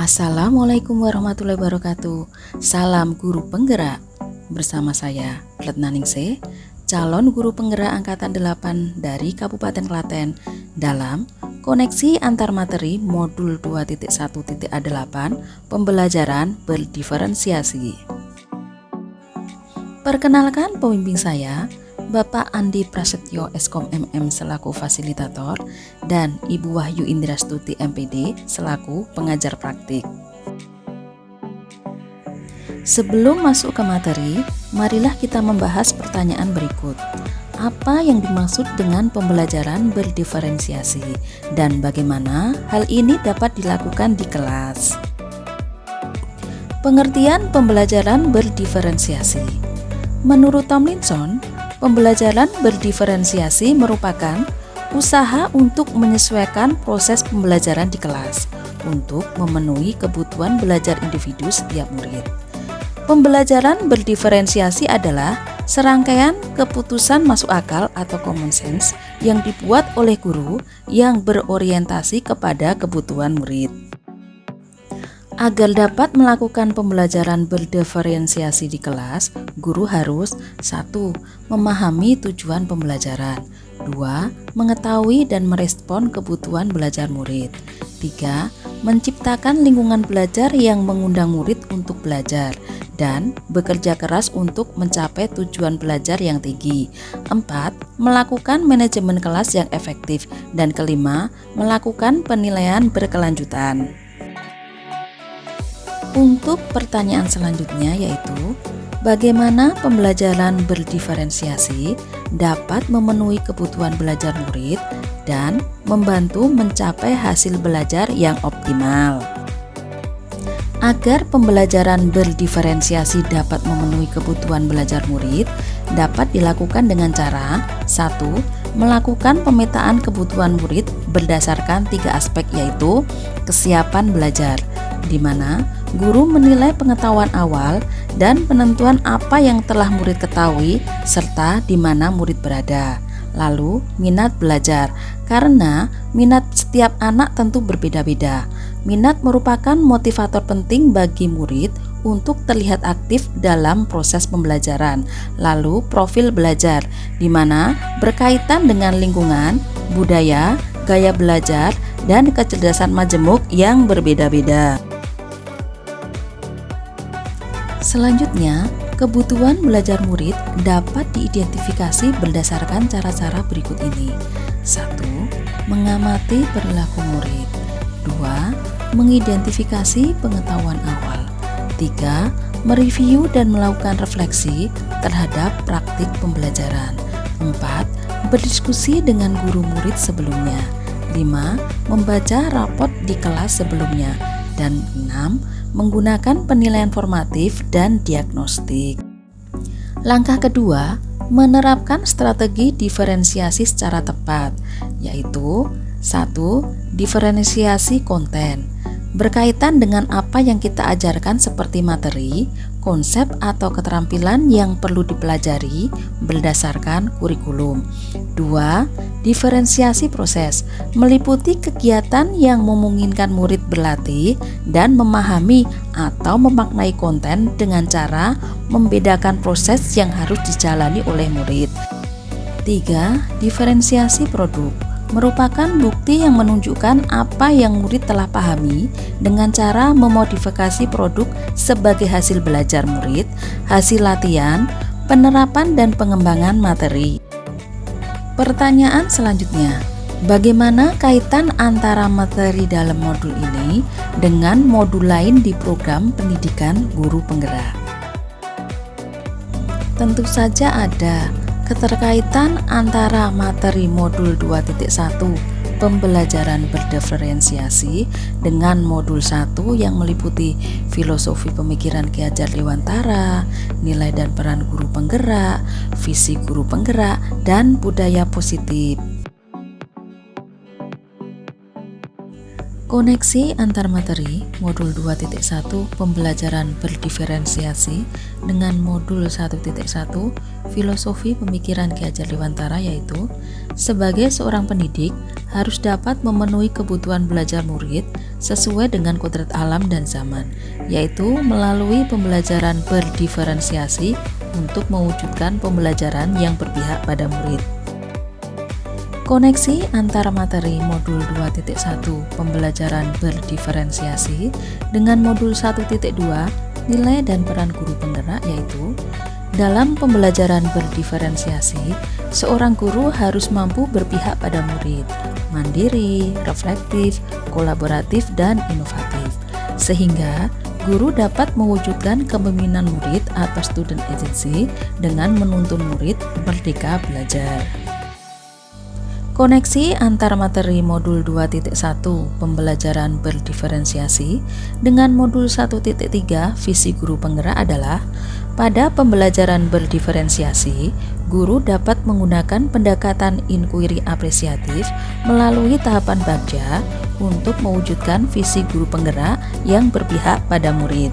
Assalamualaikum warahmatullahi wabarakatuh. Salam guru penggerak. Bersama saya, Retna Ningsih, calon guru penggerak angkatan 8 dari Kabupaten Klaten dalam koneksi antar materi modul 2.1.A8 pembelajaran berdiferensiasi. Perkenalkan pembimbing saya, Bapak Andi Prasetyo Eskom MM selaku fasilitator dan Ibu Wahyu Indrastuti MPD selaku pengajar praktik. Sebelum masuk ke materi, marilah kita membahas pertanyaan berikut. Apa yang dimaksud dengan pembelajaran berdiferensiasi dan bagaimana hal ini dapat dilakukan di kelas? Pengertian pembelajaran berdiferensiasi. Menurut Tomlinson, pembelajaran berdiferensiasi merupakan usaha untuk menyesuaikan proses pembelajaran di kelas untuk memenuhi kebutuhan belajar individu setiap murid. Pembelajaran berdiferensiasi adalah serangkaian keputusan masuk akal atau common sense yang dibuat oleh guru yang berorientasi kepada kebutuhan murid. Agar dapat melakukan pembelajaran berdiferensiasi di kelas, guru harus 1. Memahami tujuan pembelajaran, 2. Mengetahui dan merespon kebutuhan belajar murid, 3. Menciptakan lingkungan belajar yang mengundang murid untuk belajar dan bekerja keras untuk mencapai tujuan belajar yang tinggi, 4. Melakukan manajemen kelas yang efektif, dan kelima, melakukan penilaian berkelanjutan. Untuk pertanyaan selanjutnya yaitu, bagaimana pembelajaran berdiferensiasi dapat memenuhi kebutuhan belajar murid dan membantu mencapai hasil belajar yang optimal? Agar pembelajaran berdiferensiasi dapat memenuhi kebutuhan belajar murid, dapat dilakukan dengan cara 1. Melakukan pemetaan kebutuhan murid berdasarkan 3 aspek yaitu kesiapan belajar, di mana guru menilai pengetahuan awal dan penentuan apa yang telah murid ketahui serta di mana murid berada. Lalu, minat belajar, karena minat setiap anak tentu berbeda-beda. Minat merupakan motivator penting bagi murid untuk terlihat aktif dalam proses pembelajaran. Lalu, profil belajar, di mana berkaitan dengan lingkungan, budaya, gaya belajar, dan kecerdasan majemuk yang berbeda-beda. Selanjutnya, kebutuhan belajar murid dapat diidentifikasi berdasarkan cara-cara berikut ini. 1. Mengamati perilaku murid. 2. Mengidentifikasi pengetahuan awal. 3. Mereview dan melakukan refleksi terhadap praktik pembelajaran. 4. Berdiskusi dengan guru murid sebelumnya. 5. Membaca raport di kelas sebelumnya. Dan 6. Menggunakan penilaian formatif dan diagnostik. Langkah kedua, menerapkan strategi diferensiasi secara tepat, yaitu 1. Diferensiasi konten. Berkaitan dengan apa yang kita ajarkan seperti materi, konsep atau keterampilan yang perlu dipelajari berdasarkan kurikulum. 2. Diferensiasi proses, meliputi kegiatan yang memungkinkan murid berlatih dan memahami atau memaknai konten dengan cara membedakan proses yang harus dijalani oleh murid. 3. Diferensiasi produk, merupakan bukti yang menunjukkan apa yang murid telah pahami dengan cara memodifikasi produk sebagai hasil belajar murid, hasil latihan, penerapan dan pengembangan materi. Pertanyaan selanjutnya, bagaimana kaitan antara materi dalam modul ini dengan modul lain di program pendidikan guru penggerak? Tentu saja ada keterkaitan antara materi modul 2.1 pembelajaran berdiferensiasi dengan modul 1 yang meliputi filosofi pemikiran Ki Hajar Dewantara, nilai dan peran guru penggerak, visi guru penggerak, dan budaya positif. Koneksi antar materi modul 2.1 pembelajaran berdiferensiasi dengan modul 1.1 filosofi pemikiran Ki Hajar Dewantara yaitu sebagai seorang pendidik harus dapat memenuhi kebutuhan belajar murid sesuai dengan kodrat alam dan zaman, yaitu melalui pembelajaran berdiferensiasi untuk mewujudkan pembelajaran yang berpihak pada murid. Koneksi antara materi modul 2.1 pembelajaran berdiferensiasi dengan modul 1.2 nilai dan peran guru penggerak, yaitu dalam pembelajaran berdiferensiasi, seorang guru harus mampu berpihak pada murid, mandiri, reflektif, kolaboratif, dan inovatif, sehingga guru dapat mewujudkan kepemimpinan murid atau student agency dengan menuntun murid merdeka belajar. Koneksi antar materi modul 2.1 pembelajaran berdiferensiasi dengan modul 1.3 visi guru penggerak adalah pada pembelajaran berdiferensiasi, guru dapat menggunakan pendekatan inquiry apresiatif melalui tahapan bagja untuk mewujudkan visi guru penggerak yang berpihak pada murid.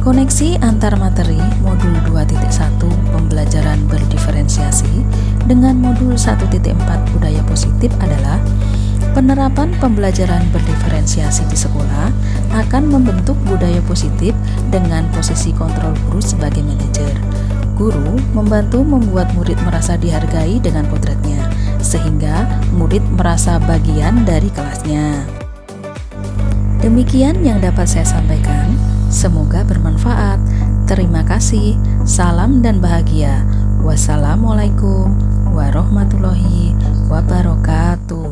Koneksi antar materi modul 2.1 pembelajaran berdiferensiasi dengan modul 1.4 budaya positif adalah penerapan pembelajaran berdiferensiasi di sekolah akan membentuk budaya positif dengan posisi kontrol guru sebagai manajer. Guru membantu membuat murid merasa dihargai dengan kodratnya, sehingga murid merasa bagian dari kelasnya. Demikian yang dapat saya sampaikan. Semoga bermanfaat. Terima kasih. Salam dan bahagia. Wassalamualaikum warahmatullahi wabarakatuh.